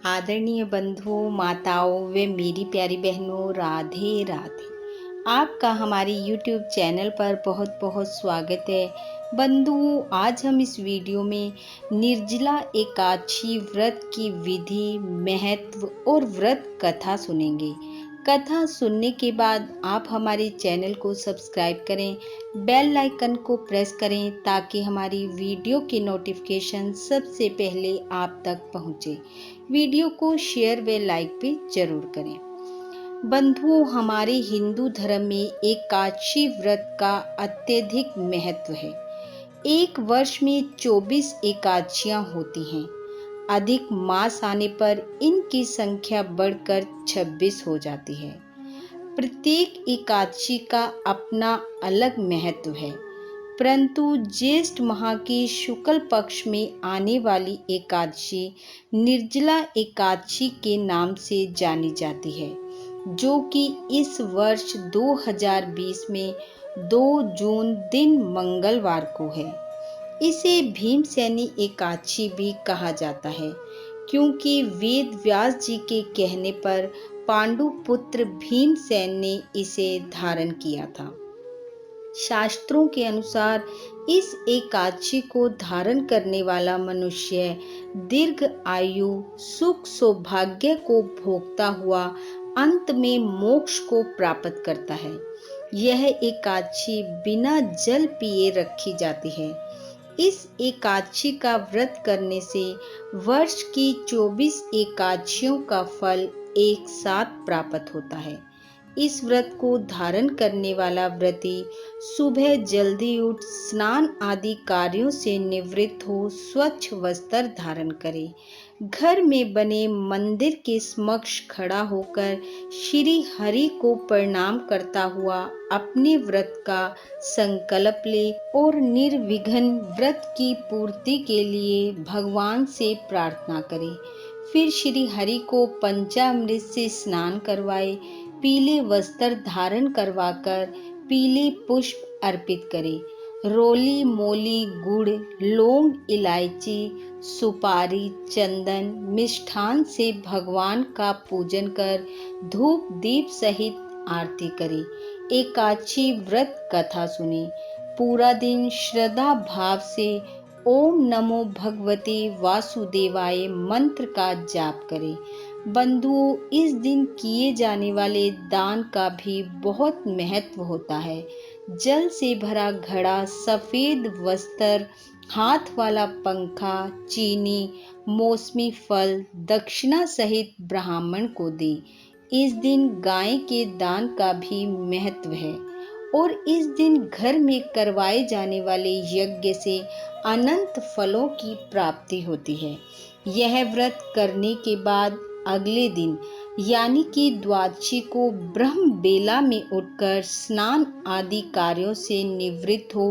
आदरणीय बंधुओं, माताओं व मेरी प्यारी बहनों, राधे राधे। आपका हमारे YouTube चैनल पर बहुत बहुत स्वागत है। बंधुओं, आज हम इस वीडियो में निर्जला एकादशी व्रत की विधि, महत्व और व्रत कथा सुनेंगे। कथा सुनने के बाद आप हमारे चैनल को सब्सक्राइब करें, बेल आइकन को प्रेस करें ताकि हमारी वीडियो की नोटिफिकेशन सबसे पहले आप तक पहुंचे। वीडियो को शेयर व लाइक भी जरूर करें। बंधुओं, हमारे हिंदू धर्म में एकादशी व्रत का अत्यधिक महत्व है। एक वर्ष में 24 एकादशियां होती हैं। अधिक मास आने पर इनकी संख्या बढ़कर 26 हो जाती है। प्रत्येक एकादशी का अपना अलग महत्व है, परंतु ज्येष्ठ माह के शुक्ल पक्ष में आने वाली एकादशी निर्जला एकादशी के नाम से जानी जाती है, जो कि इस वर्ष 2020 में 2 जून दिन मंगलवार को है। इसे भीमसेनी एकादशी भी कहा जाता है, क्योंकि वेद व्यास जी के कहने पर पांडु पुत्र भीमसेन ने इसे धारण किया था। शास्त्रों के अनुसार इस एकादशी को धारण करने वाला मनुष्य दीर्घ आयु, सुख, सौभाग्य को भोगता हुआ अंत में मोक्ष को प्राप्त करता है। यह एकादशी बिना जल पिए रखी जाती है। इस एकादशी का व्रत करने से वर्ष की 24 एकादशियों का फल एक साथ प्राप्त होता है। इस व्रत को धारण करने वाला व्रती सुबह जल्दी उठ स्नान आदि कार्यों से निवृत्त हो स्वच्छ वस्त्र धारण करे। घर में बने मंदिर के समक्ष खड़ा होकर श्री हरि को प्रणाम करता हुआ अपने व्रत का संकल्प ले और निर्विघ्न व्रत की पूर्ति के लिए भगवान से प्रार्थना करे। फिर श्री हरि को पंचामृत से स्नान करवाए, पीले वस्त्र धारण करवाकर पीले पुष्प अर्पित करे। रोली, मोली, गुड़, लौंग, इलायची, सुपारी, चंदन, मिष्ठान से भगवान का पूजन कर धूप दीप सहित आरती करे। एकादशी व्रत कथा सुने। पूरा दिन श्रद्धा भाव से ओम नमो भगवते वासुदेवाय मंत्र का जाप करें। बंधुओं, इस दिन किए जाने वाले दान का भी बहुत महत्व होता है। जल से भरा घड़ा, सफेद वस्त्र, हाथ वाला पंखा, चीनी, मौसमी फल दक्षिणा सहित ब्राह्मण को दे। इस दिन गाय के दान का भी महत्व है और इस दिन घर में करवाए जाने वाले यज्ञ से अनंत फलों की प्राप्ति होती है। यह व्रत करने के बाद अगले दिन यानी कि द्वादशी को ब्रह्म बेला में उठकर स्नान आदि कार्यों से निवृत्त हो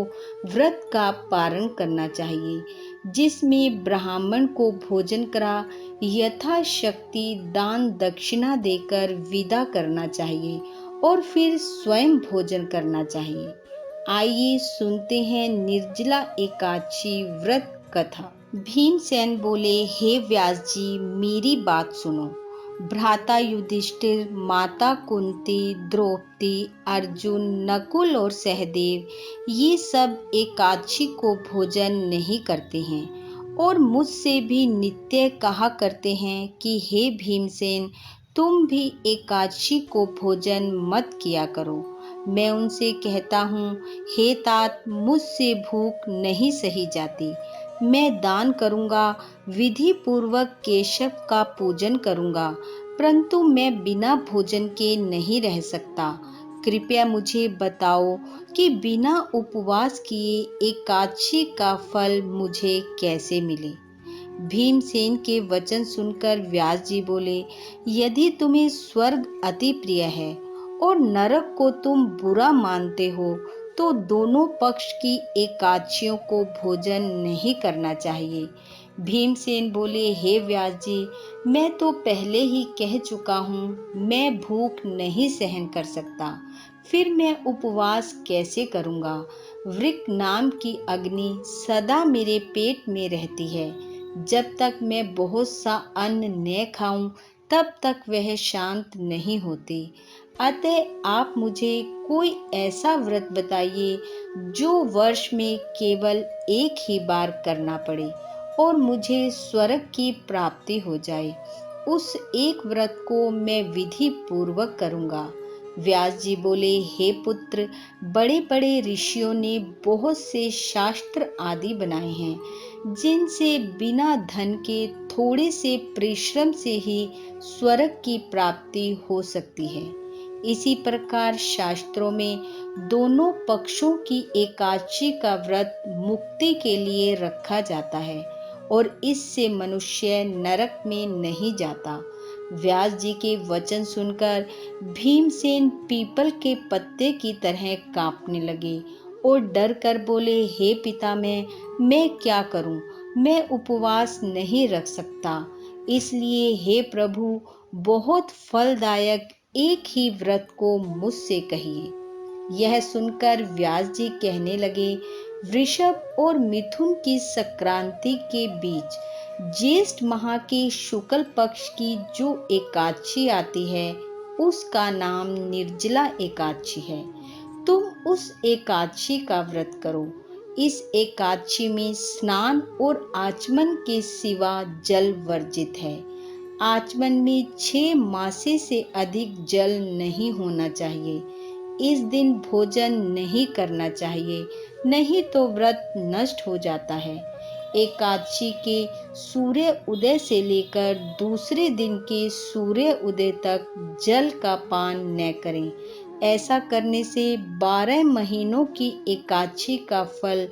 व्रत का पारण करना चाहिए, जिसमें ब्राह्मण को भोजन करा यथाशक्ति दान दक्षिणा देकर विदा करना चाहिए और फिर स्वयं भोजन करना चाहिए। आइए सुनते हैं निर्जला एकादशी व्रत कथा। भीमसेन बोले, हे व्यास जी, मेरी बात सुनो। भ्राता युधिष्ठिर, माता कुंती, द्रौपदी, अर्जुन, नकुल और सहदेव ये सब एकादशी को भोजन नहीं करते हैं और मुझसे भी नित्य कहा करते हैं कि हे भीमसेन, तुम भी एकादशी को भोजन मत किया करो। मैं उनसे कहता हूँ, हे तात, मुझसे भूख नहीं सही जाती। मैं दान करूँगा, विधि पूर्वक केशव का पूजन करूँगा, परंतु मैं बिना भोजन के नहीं रह सकता। कृपया मुझे बताओ कि बिना उपवास किए एकादशी का फल मुझे कैसे मिले। भीमसेन के वचन सुनकर व्यास जी बोले, यदि तुम्हें स्वर्ग अति प्रिय है और नरक को तुम बुरा मानते हो तो दोनों पक्ष की एकादशियों को भोजन नहीं करना चाहिए। भीमसेन बोले, हे व्यास जी, मैं तो पहले ही कह चुका हूँ, मैं भूख नहीं सहन कर सकता, फिर मैं उपवास कैसे करूँगा। वृक नाम की अग्नि सदा मेरे पेट में रहती है, जब तक मैं बहुत सा अन्न न खाऊं तब तक वह शांत नहीं होते। अतः आप मुझे कोई ऐसा व्रत बताइए जो वर्ष में केवल एक ही बार करना पड़े और मुझे स्वर्ग की प्राप्ति हो जाए। उस एक व्रत को मैं विधि पूर्वक करूँगा। व्यास जी बोले, हे पुत्र, बड़े बड़े ऋषियों ने बहुत से शास्त्र आदि बनाए हैं जिनसे बिना धन के थोड़े से परिश्रम से ही स्वर्ग की प्राप्ति हो सकती है। इसी प्रकार शास्त्रों में दोनों पक्षों की एकादशी का व्रत मुक्ति के लिए रखा जाता है और इससे मनुष्य नरक में नहीं जाता। व्यास जी के वचन सुनकर भीमसेन पीपल के पत्ते की तरह कांपने लगे और डर कर बोले, हे पितामह, मैं क्या करूं? मैं उपवास नहीं रख सकता। इसलिए हे प्रभु, बहुत फलदायक एक ही व्रत को मुझसे कहिए। यह सुनकर व्यास जी कहने लगे, वृषभ और मिथुन की संक्रांति के बीच ज्येष्ठ माह के शुक्ल पक्ष की जो एकादशी आती है उसका नाम निर्जला एकादशी है। तुम उस एकादशी का व्रत करो। इस एकादशी में स्नान और आचमन के सिवा जल वर्जित है। आचमन में 6 मासे से अधिक जल नहीं होना चाहिए। इस दिन भोजन नहीं करना चाहिए, नहीं तो व्रत नष्ट हो जाता है। एकादशी के सूर्य उदय से लेकर दूसरे दिन के सूर्य उदय तक जल का पान न करें। ऐसा करने से 12 महीनों की एकादशी का फल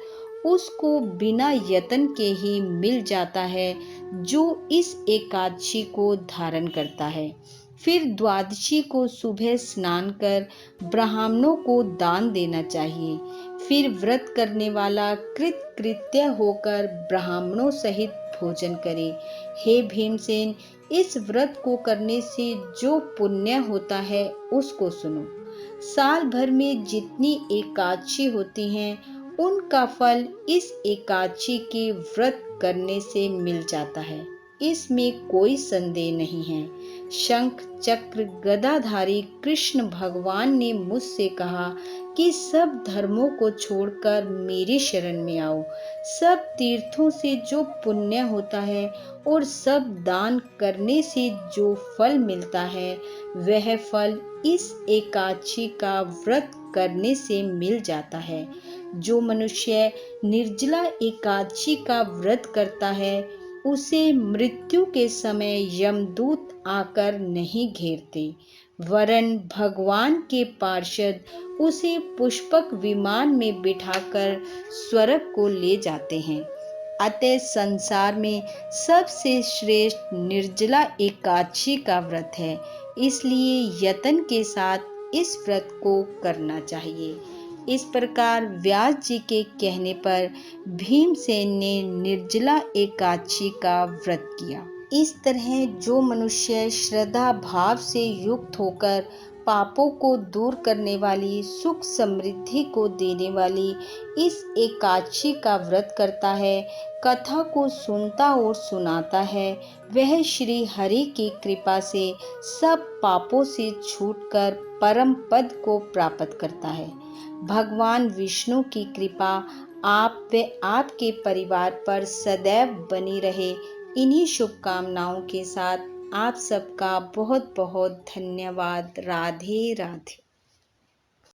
उसको बिना यत्न के ही मिल जाता है जो इस एकादशी को धारण करता है। फिर द्वादशी को सुबह स्नान कर ब्राह्मणों को दान देना चाहिए। फिर व्रत करने वाला कृतकृत्य होकर ब्राह्मणों सहित भोजन करे। हे भीमसेन, इस व्रत को करने से जो पुण्य होता है उसको सुनो। साल भर में जितनी एकादशी होती हैं उनका फल इस एकादशी के व्रत करने से मिल जाता है, इसमें कोई संदेह नहीं है। शंख चक्र गदाधारी कृष्ण भगवान ने मुझसे कहा कि सब धर्मों को छोड़कर मेरी शरण में आओ। सब तीर्थों से जो पुण्य होता है और सब दान करने से जो फल मिलता है वह फल इस एकादशी का व्रत करने से मिल जाता है। जो मनुष्य निर्जला एकादशी का व्रत करता है उसे मृत्यु के समय यमदूत आकर नहीं घेरते, वरन भगवान के पार्षद उसे पुष्पक विमान में बिठाकर स्वर्ग को ले जाते हैं। अतः संसार में सबसे श्रेष्ठ निर्जला एकादशी का व्रत है, इसलिए यत्न के साथ इस व्रत को करना चाहिए। इस प्रकार व्यास जी के कहने पर भीमसेन ने निर्जला एकादशी का व्रत किया। इस तरह जो मनुष्य श्रद्धा भाव से युक्त होकर पापों को दूर करने वाली, सुख समृद्धि को देने वाली इस एकादशी का व्रत करता है, कथा को सुनता और सुनाता है, वह श्री हरि की कृपा से सब पापों से छूटकर परम पद को प्राप्त करता है। भगवान विष्णु की कृपा आप व आपके परिवार पर सदैव बनी रहे। इन्हीं शुभकामनाओं के साथ आप सबका बहुत बहुत धन्यवाद। राधे राधे।